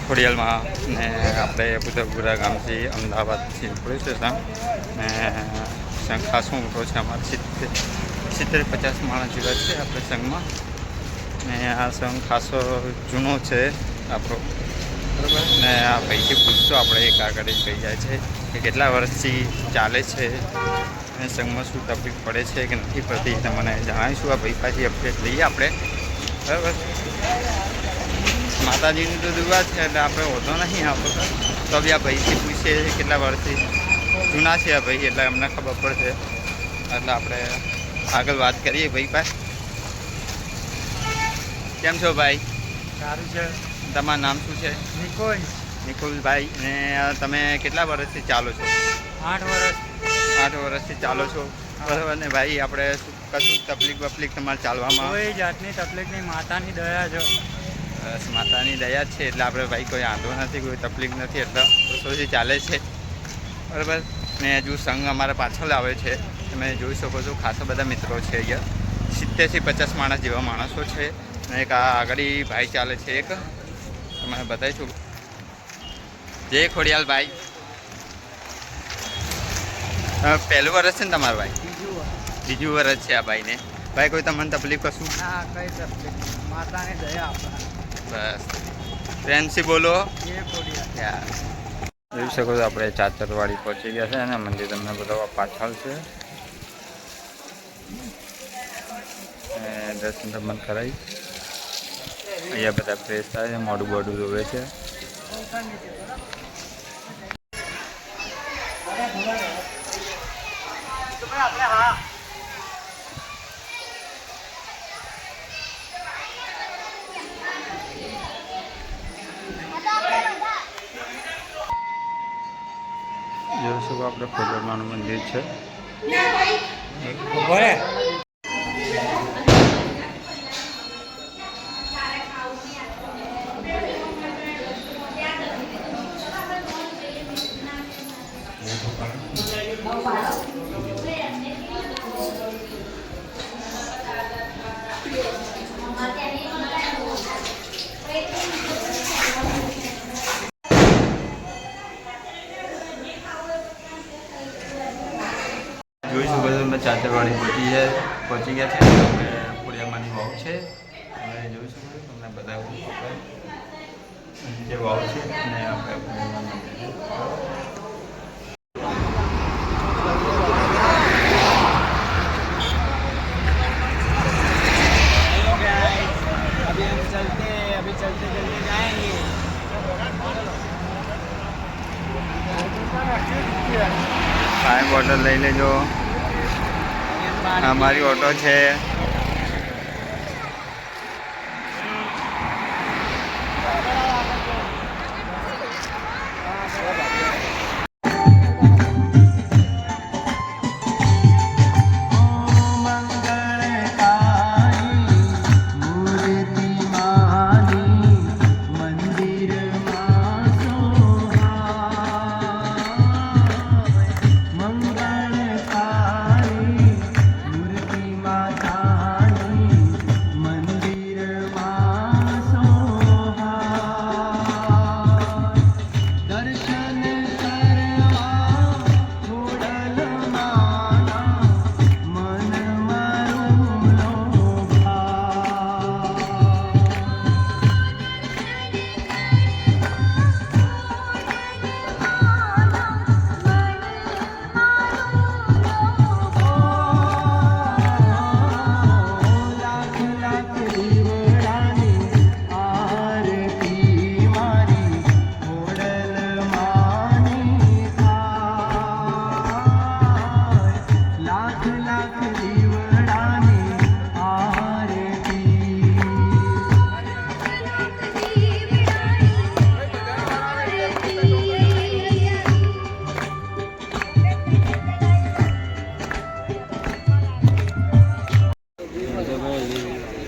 ખોડિયાલમાં ને આપણે બુધપુરા ગામથી અમદાવાદથી પોલીસ સ્ટેશન ને સંઘ ખાસો મોટો છે. અમારે 70-50 માણસ જેવા છે આપણે સંઘમાં ને આ સંઘ ખાસો જૂનો છે આપણો, બરાબર. ને આ ભાઈથી પૂછતો આપણે એક આગળ કહી જાય છે કે કેટલા વર્ષથી ચાલે છે અને સંઘમાં શું તકલીફ પડે છે કે નથી પડતી તો મને જણાવીશું. આ ભાઈ પાછી અપડેટ લઈએ આપણે, બરાબર. માતાજીની તો દુઆ છે એટલે આપણે હોતો નહીં આપો તો બી આ ભાઈથી પૂછીએ કેટલા વર્ષથી જૂના છે આ ભાઈ, એટલે અમને ખબર પડશે. એટલે આપણે આગળ વાત કરીએ ભાઈ પાસે. કેમ છો ભાઈ? સારું છે. તમારું નામ શું છે? નિકુલભાઈ. ને તમે કેટલા વર્ષથી ચાલો છો? 8 વર્ષ. 8 વર્ષથી ચાલો છો, બરાબર. ને ભાઈ આપણે કશું તકલીફ તમારે ચાલવામાં? કોઈ જાતની તકલીફ નહીં, માતાની દયા છે. બસ માતાની દયા છે એટલે આપણે ભાઈ કોઈ આંધો નથી, કોઈ તકલીફ નથી, એટલે વર્ષોથી ચાલે છે, બરાબર. ને હજુ સંઘ અમારા પાછળ આવે છે, તમે જોઈ શકો છો. ખાસા બધા મિત્રો છે અહીંયા, 70-50 માણસ જેવા માણસો છે. અને એક આ આગળ ભાઈ ચાલે છે, એક તમને બતાવીશું. જય ખોડિયાલ ભાઈ. પહેલું વર્ષ છે ને તમારા ભાઈ? બીજું વર્ષ છે આ ભાઈને. ભાઈ કોઈ તમને તકલીફ કશું? ના, કઈ તકલીફ, માતાની દયા આપણા. બસ ફ્રેન્ડશીપ બોલો. જય ખોડિયાલ. જોઈ શકો છો આપણે ચાચરવાડી પહોંચી ગયા છે અને મંદિર તમને બધા પાછળ છે. દર્શન તમને કરાવી. અહીંયા બધા ફ્રેશ થાય છે, મોડું બોડું જોવે છે. જોઈશું આપણે ખોડિયારમાંનું મંદિર છે. જોઈ શકો છો તમે ચાચરવાડી પહોંચી ગયા છે. આપણે ખોડિયારમાંની વાવ છે, તમે જોઈ શકો છો. તમને બતાવું જે વાવ છે અને આપણે ખોડિયારમાંનું મંદિર છે. अभी चलते चलते जाएंगे. પાણી બોટલ લઈ લેજો. અમારી ઓટો છે.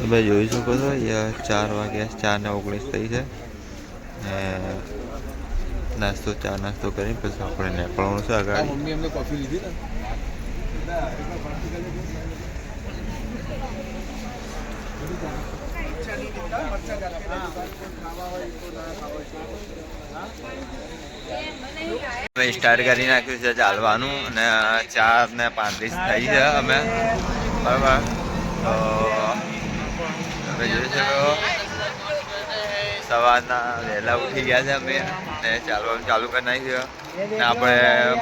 તમે જોઈ શકો છો અહીંયા 4 વાગ્યા, 4:19 થઈ છે. ચા નાસ્તો કરીને પછી આપણે નીકળવાનું છે આગળ. મમ્મી અમને કોફી લીધી ને. સ્ટાર્ટ કરી નાખ્યું છે ચાલવાનું અને 4:35 થઈ છે અમે બરાબર. તો તમે જોઈ શકો સવારના વહેલા ઉઠી ગયા છે અમે ને ચાલવાનું ચાલુ કરી નાખ્યું ને આપણે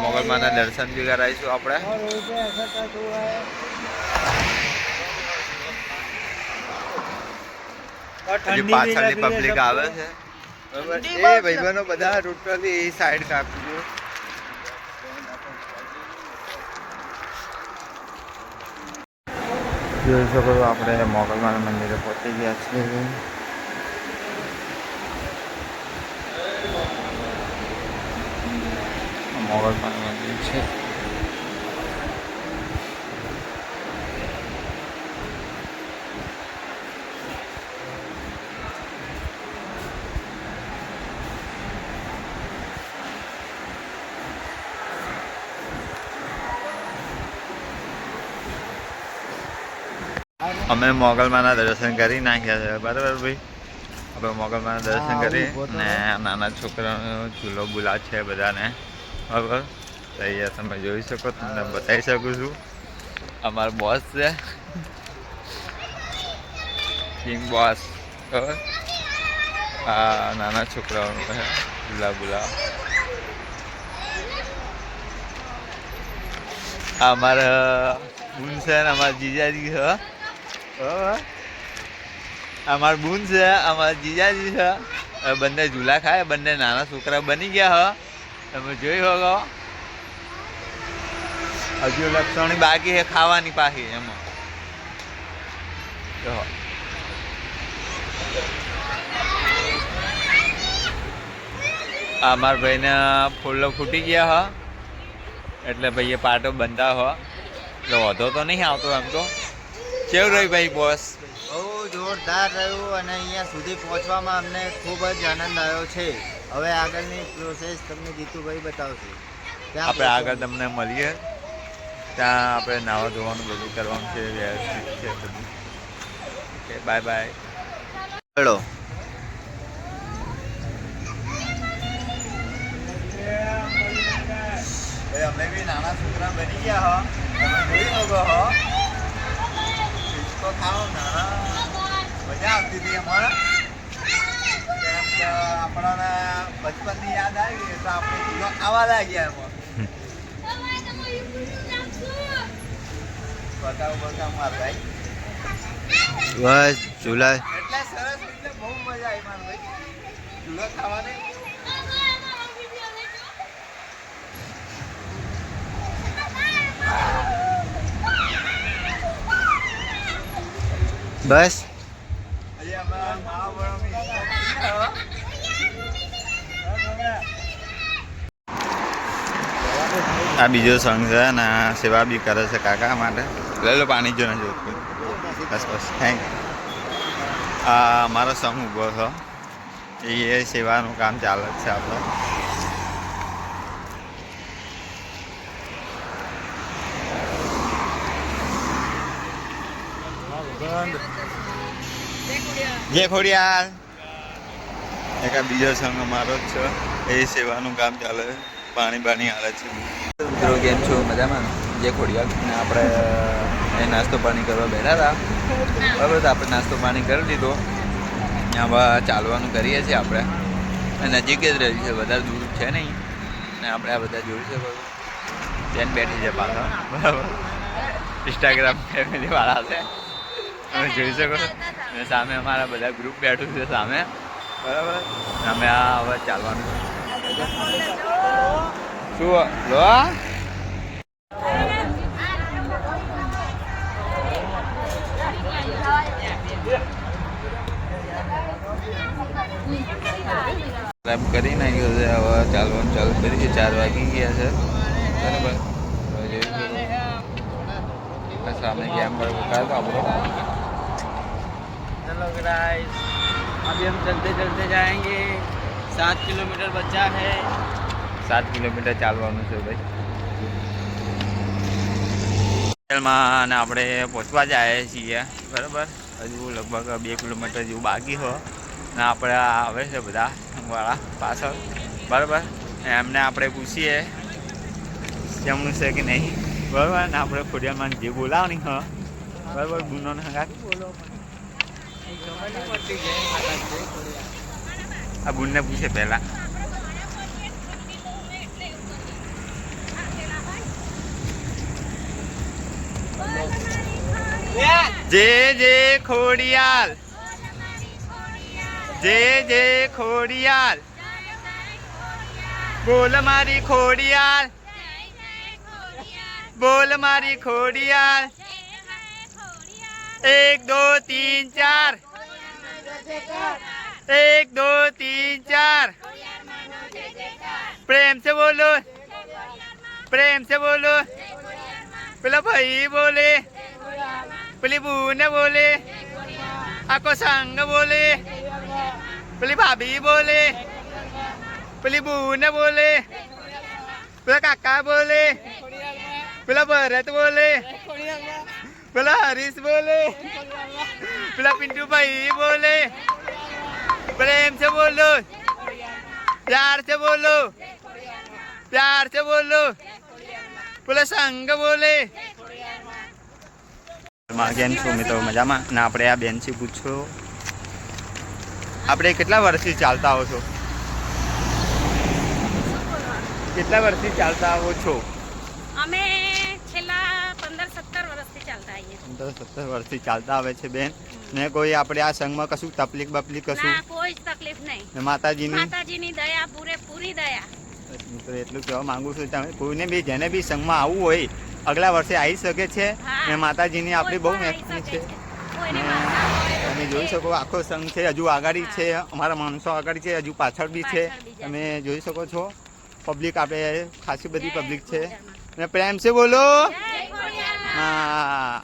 મોગલમાના દર્શન બી કરાવીશું આપણે. હજી પાછળની પબ્લિક આવે છે બરાબર. એ ભાઈબંધો બધા ટોટલી સાઈડ કાપી જોઈ શકો છો આપણે મોગલમાના મંદિરે પહોંચી ગયા છીએ. મોગલમાનું મંદિર છે. અમે મોગલમાના દર્શન કરી નાખ્યા છે બરાબર ભાઈ. આપણે મોગલમાના દર્શન કરી ને નાના છોકરાનો ઝૂલો બુલા છે બધાને બરાબર. તો અહીંયા તમે જોઈ શકો, તમને બતાવી શકું છું. અમારો બોસ છે કિંગ બોસ. આ નાના છોકરાઓનો ઝૂલા બુલા. આ અમારા બુન છે ને અમારા જીજાજી છે. અમાર બૂન છે, અમારા જીજાજી છે. બંને ઝૂલા ખાય, બંને નાના છોકરા બની ગયા હ. તમે જોઈ શકો હજુ લક્ષણી બાકી છે ખાવાની પાછી એમાં. અમારા ભાઈને ફૂલો ફૂટી ગયા હ એટલે ભાઈએ પાટો બંધા હો એટલે વધો તો નહીં આવતો એમ તો. કેવું રહ્યું ભાઈ બોસ? બહુ જોરદાર રહ્યું અને અહીંયા સુધી પહોંચવામાં અમને ખૂબ જ આનંદ આવ્યો છે. હવે આગળની પ્રોસેસ તમને જીતુભાઈ બતાવશે. આપણે આગળ તમને મળીએ ત્યાં આપણે નાવા ધોવાનું બધું કરવાનું છે, વ્યવસ્થિત છે બધું. Okay bye bye. ચલો અમે બી નાના છોકરા બની ગયા હો. તમે જોઈ શકો હો તો ખાઓ નાના મજા આવતી હતી અમારે. કેમ કે આપણને બચપનની યાદ આવી ગઈ તો આપણે ચૂલો ખાવા લાગ્યા એમાં. બતાવો બતાવો મારા ભાઈ. બસ ચૂલા એટલે સરસ એટલે બહુ મજા આવી મારા ભાઈ ચૂલો ખાવાની. બસ આ બીજો સંઘ છે ને સેવા બી કરે છે કાકા માટે. લઈ લો પાણી જો ને જોતું. બસ બસ થેન્ક. આ અમારો સંઘ ઊભો છો એ સેવાનું કામ ચાલે છે આપણે. જય ખોડિયાર. એક આ બીજો સંઘ અમારો જ છે એ સેવાનું કામ ચાલે. પાણી બાણી હાલે છે. મિત્રો કેમ છો? મજામાં? જય ખોડિયાર. અને આપણે એ નાસ્તો પાણી કરવા બેઠા હતા બરાબર. તો આપણે નાસ્તો પાણી કરી લીધો. હવે ચાલવાનું કરીએ છીએ આપણે. નજીક જ રહ્યું છે, વધારે દૂર છે નહીં. અને આપણે આ બધા જોઈ શકો બેન બેઠી છે પાછળ બરાબર. ઇન્સ્ટાગ્રામ ફેમિલીવાળા છે તમે જોઈ શકો છો. અને સામે અમારા બધા ગ્રુપ બેઠું છે સામે બરાબર. અમે આ હવે ચાલવાનું શું લો કરી નાખ્યું છે. હવે ચાલવાનું ચાલુ કરી 4 વાગી ગયા છે બરાબર. सामने गेम पर होता है तो आप लोग चलो गाइस अभी हम चलते चलते जाएंगे. 7 किलोमीटर बचा है. 7 કિલોમીટર ચાલવાનું છે ભાઈ. હોટલમાં અને આપણે પહોંચવા જ આવ્યા છીએ બરાબર. હજુ લગભગ 2 કિલોમીટર જેવું બાકી હોય ને આપણે આવે છે બધા વાળા પાછળ બરાબર. એમને આપણે પૂછીએ કેમનું છે કે નહીં બરાબર. ને આપણે ખોડિયારમાં જે બોલાવવાની હ બરાબર ગુનો હંગાત આ બુનને પૂછે પહેલા. જે જે ખોડિયાલ જે ખોડિયાલ બોલ મારી ખોડિયાલ બોલ મારી ખોડિયાલ 1 2 3 4 1 2 3 4 प्रेम से बोलो प्रेम से बोलो. પેલા ભાઈ બોલે પેલી બુને બોલે આખો સંગ બોલે પેલી ભાભી બોલે પેલી બુને બોલે પેલા કાકા બોલે પેલા ભરત બોલે પેલા હરીશ બોલે પેલા પિન્ટू भाई बोले प्रेम से बोलो प्यार से बोलो प्यार से बोलो પેલા સંગ બોલે. કેમ છો મિત્રો મજામાં. ને આપણે આ બેનથી પૂછો આપણે કેટલા વર્ષથી ચાલતા આવો છો કેટલા વર્ષથી ચાલતા આવો છો. અમે છેલ્લા 15-17 વર્ષથી ચાલતા આવીએ 15-17 વર્ષથી ચાલતા આવે છે બેન. ને કોઈ આપણે આ સંઘમાં કશું તકલીફ બકલીફ કશું ના કોઈ જ તકલીફ નહીં. ને માતાજીની દયા પૂરેપૂરી દયા. મિત્રો એટલું કહેવા માંગુ છું તમે કોઈને બી જેને બી સંઘમાં આવવું હોય અગલા વર્ષે આવી શકે છે. ને માતાજીની આપણી બહુ મહેનત છે. તમે જોઈ શકો આખો સંઘ છે હજુ આગાડી છે અમારા માણસો આગાડી છે હજુ પાછળ બી છે તમે જોઈ શકો છો. પબ્લિક આપણે ખાસી બધી પબ્લિક છે. ને પ્રેમ से બોલો હા.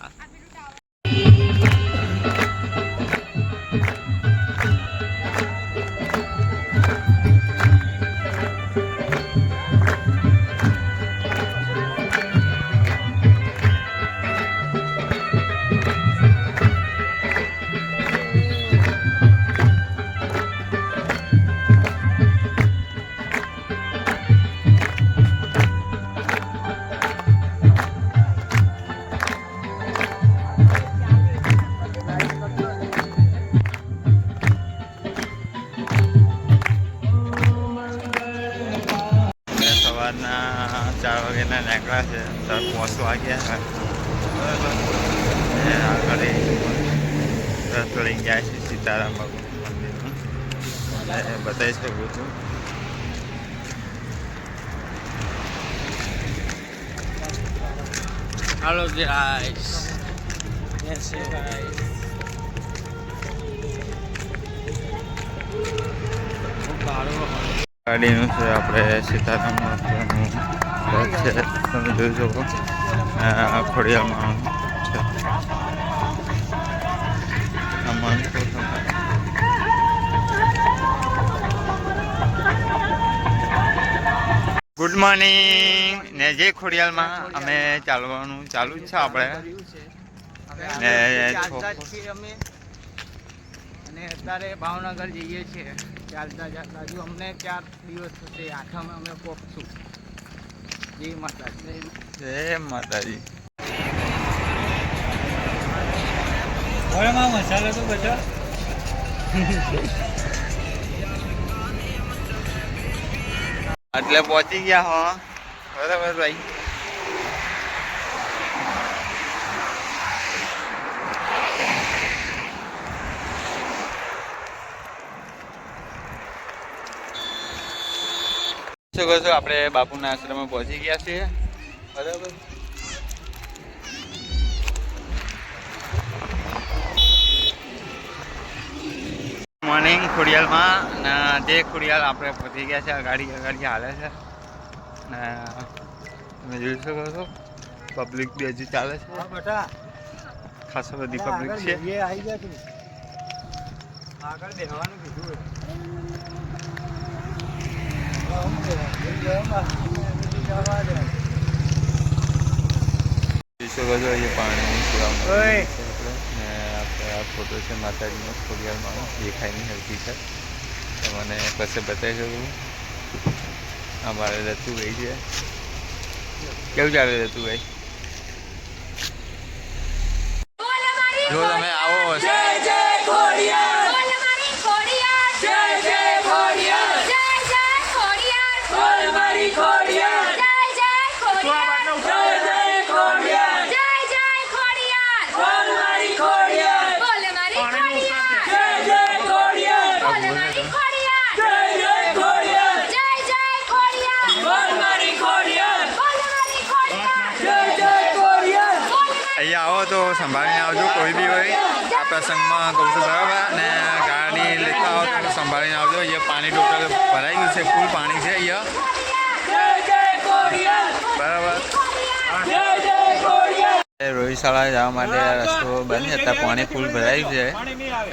સવારના 4 વાગ્યાના નીકળ્યા છે તો 5 વાગ્યા આગળ રસ્તો લઈ જાય છે સીતારામ મંદિરનું બતાવી શકું છું. हेलो गाइस कैसे गाइस ગાડીનું છે આપણે સીતારામ મંદિરનું છે તમે જોઈ શકો ખોડિયારમાં છે. ગુડ મોર્નિંગ ને જે ખોડિયાલમાં અમે ચાલવાનું ચાલુ જ છે આપણે અમે અને અત્યારે ભાવનગર જઈએ છીએ ચાલતા હજુ અમને 4 દિવસ થશે આઠમ અમે પહોંચશું. જય માતાજી. જય માતાજી. મસાલો તો બધા એટલે પહોંચી ગયા હો બરાબર ભાઈ. શકો છો આપણે બાપુના આશ્રમમાં પહોંચી ગયા છીએ બરાબર. મોર્નિંગ ખોડિયાલમાં ને જે ખોડિયાલ આપણે પહોંચી ગયા છે ગાડી હાલે છે ને તમે જોઈ શકો છો પબ્લિક બી હજી ચાલે છે ખાસી બધી પબ્લિક છે. આગળ બેહવાનું કીધું જોઈ શકો છો અહીંયા પાણીની સેવા ને આપણે આ ફોટો છે માતાજીનો ખોડિયારમાં દેખાય નહીં હરકી છે તમને પછી બતાવી શકું. અમારે રતુભાઈ છે. કેવું ચાલે રતુભાઈ? જો તમે આવો અહીંયા આવો તો સંભાળીને આવજો કોઈ બી હોય આ પ્રસંગમાં કહું છું બરાબર. અને ગાડી લેતા આવો તો સંભાળીને આવજો. અહીંયા પાણી ટોટલ ભરાઈ ગયું છે, ફૂલ પાણી છે અહીંયા બરાબર. રોહિશાળા જવા માટે રસ્તો બંધ હતા, પાણી ફૂલ ભરાયું છે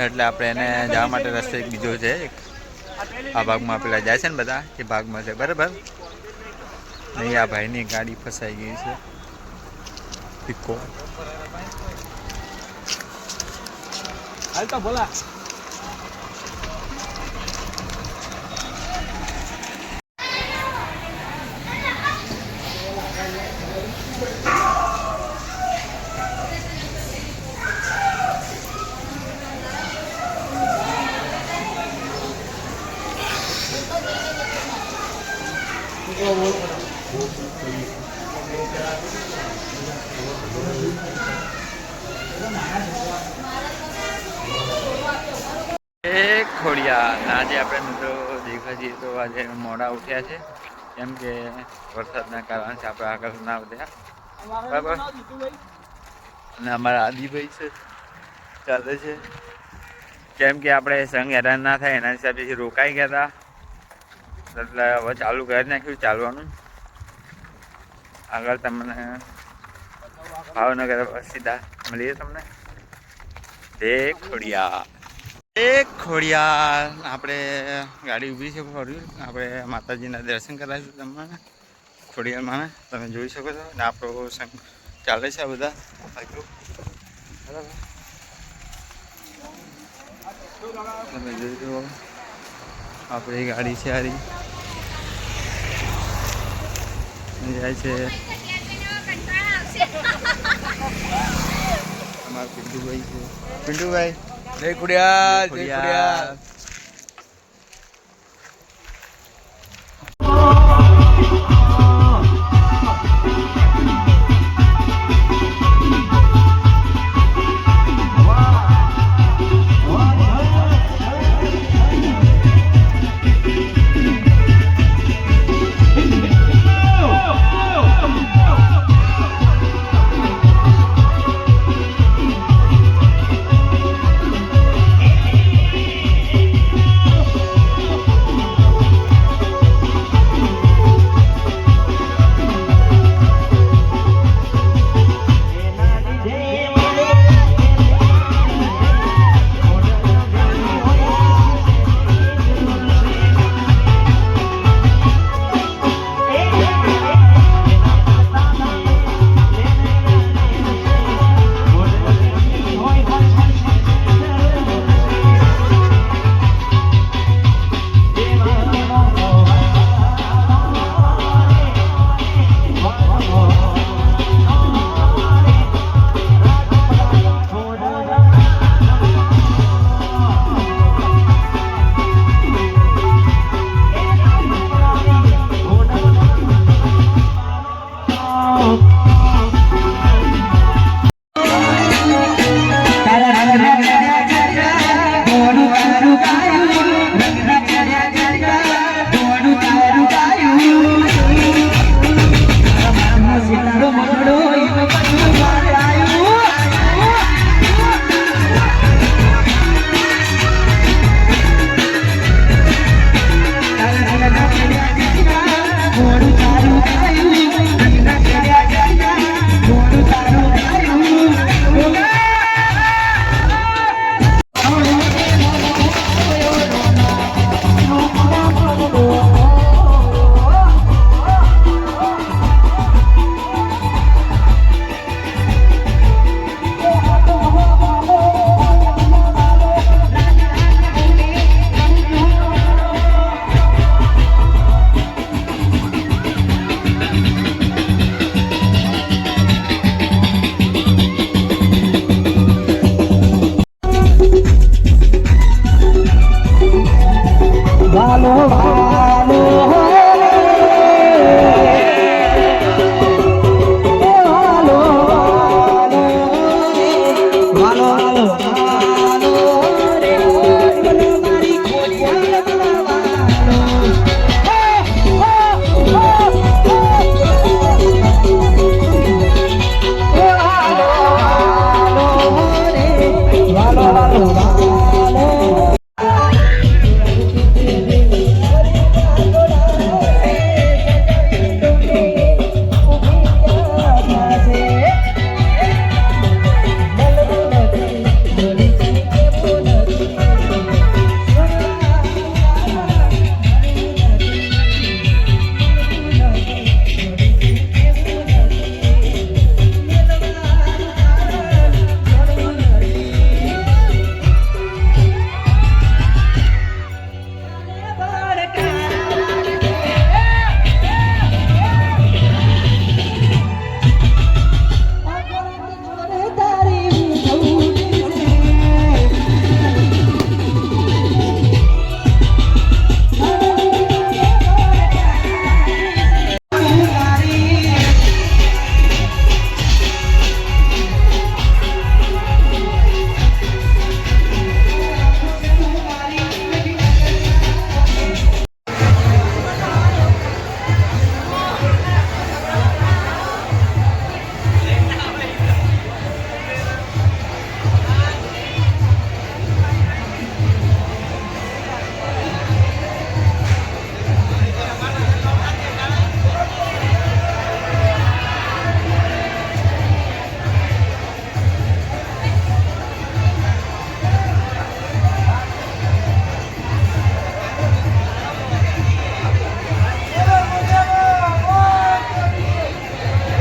એટલે આપણે એને જવા માટે રસ્તો એક બીજો છે. આ ભાગમાં પેલા જાય છે ને બધા એ ભાગમાં છે બરાબર. નહીં આ ભાઈની ગાડી ફસાઈ ગઈ છે પિકો. હાલ તો બોલા ખોડિયા આજે આપણે મિત્રો દેખવા જઈએ તો આજે મોડા ઉઠ્યા છે કેમ કે વરસાદના કારણે આપણે આગળ ના વધ્યા બરાબર. અને અમારા આદિભાઈ છે ચાલે છે કેમ કે આપણે સંગ હેરાન ના થાય એના હિસાબે રોકાઈ ગયા હતા એટલે હવે ચાલુ કરી નાખ્યું ચાલવાનું. આગળ તમને ભાવનગર સીધા મળીએ તમને. ખોડિયા આપણે ગાડી ઊભી છે ફર્યું. આપણે માતાજીના દર્શન કરાવીશું તમને ખોડિયારમાં તમે જોઈ શકો છો. ને આપણો સંગ ચાલે છે આ બધા ભાઈઓ બરાબર. તમે જોઈ જુઓ આપણી ગાડી છે હારી જાય છે. અમારા પિન્ટુભાઈ છે. પિન્ટુભાઈ જય ખોડિયાર, જય ખોડિયાર.